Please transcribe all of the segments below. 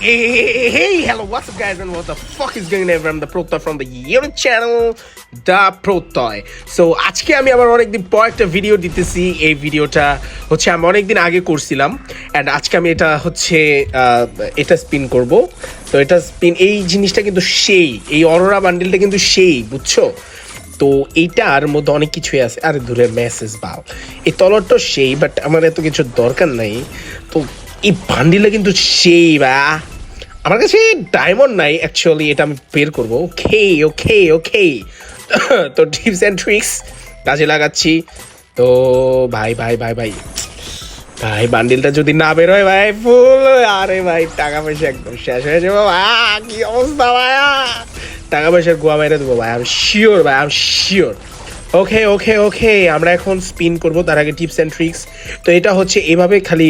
Hey, hello, what's up, guys, and what the fuck is going on? I'm the Protoy from the YouTube channel, The Protoy. So, আজকে আমি আবার অনেকদিন পর একটা video দিতেছি। এই ভিডিওটা হচ্ছে আমি অনেকদিন আগে করছিলাম, অ্যান্ড আজকে আমি এটা স্পিন করব। তো এটা স্পিন, এই জিনিসটা কিন্তু সেই, এই অরোরা বান্ডেলটা কিন্তু সেই, বুঝছো? তো এইটার মধ্যে অনেক কিছুই আছে। আরে দূরে মেসেজ বাল, এই তলরটা সেই, বাট আমার এত কিছু দরকার নাই। তো এই বান্ডিলটা কিন্তু সেই বা আমার কাছে ডায়মন্ড নাই অ্যাকচুয়ালি, এটা আমি বের করবো। ওকে ওকে ওকে তো টিপস অ্যান্ড ট্রিক্স কাজে লাগাচ্ছি। তো ভাই ভাই ভাই ভাই ভাই বান্ডিলটা যদি না বের হয় ভাই ফুল, আরে ভাই টাকা পয়সা একদম শেষ হয়ে যাবো ভাই। কি অবস্থা ভাইয়া, টাকা পয়সার গোয়া মেরে দেবো ভাই, আমি শিওর ভাই, আমি শিওর। ওকে ওকে ওকে, আমরা এখন স্পিন করবো, তার আগে টিপস অ্যান্ড ট্রিক্স। তো এটা হচ্ছে এভাবে খালি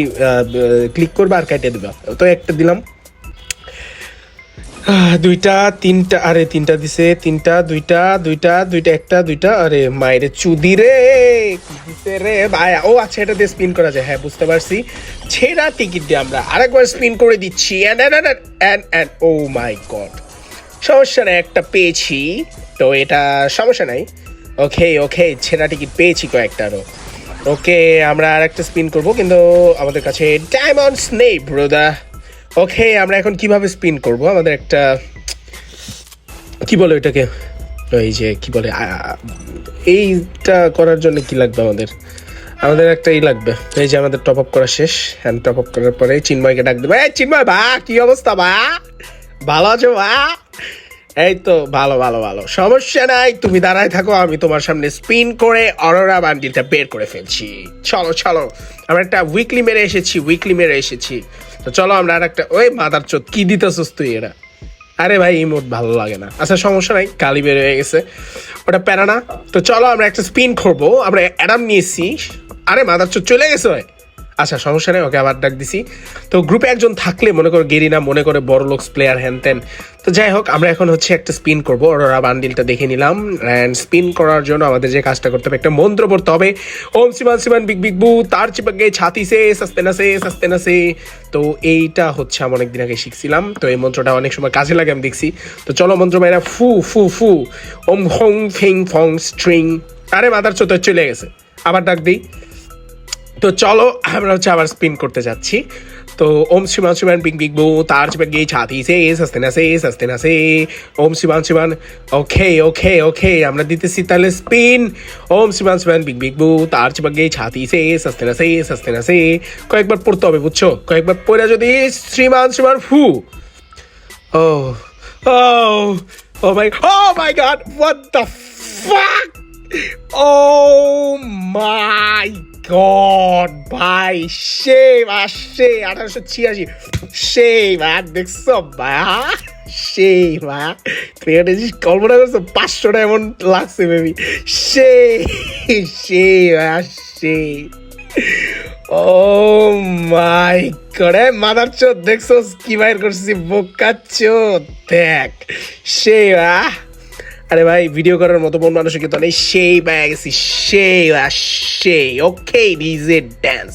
ক্লিক করবে আর কেটে দেবে। তো একটা দিলাম, দুইটা তিনটা, আরে তিনটা দিছে, তিনটা দুইটা দুইটা দুইটা একটা দুইটা, আরে মায়ের চুদি রে দিছে রে ভাই। ও আচ্ছা, এটা দিয়ে স্পিন করা যায়, হ্যাঁ বুঝতে পারছি। ছেঁড়া টিকিট দিয়ে আমরা আরেকবার স্পিন করে দিচ্ছি, অ্যান্ড ও মাই গড, সমস্যা নাই, একটা পেয়েছি। তো এটা সমস্যা নাই। ওকে ওকে, ছেঁড়া টিকিট পেয়েছি কয়েকটা আরও। ওকে, আমরা আর একটা স্পিন করবো, কিন্তু আমাদের কাছে ডায়মন্ডস নেই ব্রোদা। ওকে, আমরা এখন কিভাবে স্পিন করব? আমাদের একটা কি বলে এটাকে, এই যে কি বলে, এইটা করার জন্য কি লাগবে আমাদের? আমাদের একটা লাগবে, এই যে আমাদের টপ আপ করা শেষ। হ্যান্ড টপ আপ করার পরে চিন্ময়কে ডাক দেবে। এই চিন্ময় বা, কি অবস্থা বা, ভালো আছো বা? এই তো ভালো ভালো ভালো, সমস্যা নাই, তুমি দাঁড়ায় থাকো, আমি তোমার সামনে স্পিন করে অরোরা বান্ডিলটা বের করে ফেলছি। চলো চলো, আমরা একটা উইকলি মেরে এসেছি। তো চলো আমরা আর একটা, ওই মাদার চোদ কি দিতেছস তুই এরা? আরে ভাই ইমোট ভালো লাগে না, আচ্ছা সমস্যা নাই, কালি বের হয়ে গেছে, ওটা প্যারা না। তো চলো আমরা একটা স্পিন করবো, আমরা অ্যাডাম নিয়েছি। আরে মাদার চোদ চলে গেছে ভাই, আচ্ছা সমস্যা নেই, ওকে আবার ডাক দিছি। তো গ্রুপে একজন থাকলে মনে করো গেরিনা, মনে করে বড় লোকস প্লেয়ার হ্যান ত্যান। তো যাই হোক, আমরা এখন হচ্ছে একটা স্পিন করবো, ওরা বান্ডিলটা দেখে নিলাম। অ্যান্ড স্পিন করার জন্য আমাদের যে কাজটা করতে হবে, একটা মন্ত্র পড়তে হবে। ওম সিমান সিমান বিগ বিগ বু তার চিপকে ছাতি সে সাস্তে না সে। তো এইটা হচ্ছে আমি অনেকদিন আগে শিখছিলাম, তো এই মন্ত্রটা অনেক সময় কাজে লাগে আমি দেখছি। তো চলো মন্ত্র বাইরা, ফু ফু ফু ওম হং ফিং ফং স্ট্রিং। আরে মাদার চোদ চলে গেছে, আবার ডাক দিই। তো চলো আমরা হচ্ছে আবার স্পিন করতে যাচ্ছি। তো ওম শিবান বিগ বিগ বু তার চিপকে ছাতি সে সাস্তে না সে ওম শিবান। ওকে ওকে ওকে, আমরা দিতেছি তাহলে স্পিন। ওম শিবান বিগ বিগ বু তার চিপকে ছাতি সে সাস্তে না সে। কয়েকবার পড়তে হবে বুঝছো, কয়েকবার পড়ে যদি শ্রীমান ফু। Oh oh oh my god, what the fuck, oh my god ভাই, সেই আসছে 1886, সেই মা দেখছো বা, সেই মা তুমি একটা জিনিস কল্পনা করছো, 500টা এমন লাগছে বেবি, সেই সেই সেই। ও মাই গড, মাদার চোদ দেখছো কি বাইর করছি, বোকা চোদ দেখ, সেই আরে ভাই ভিডিও করার মতো মন মানসিকতা নেই, সেই পেয়ে গেছি, সেই সেই। ওকে ডিজে ড্যান্স।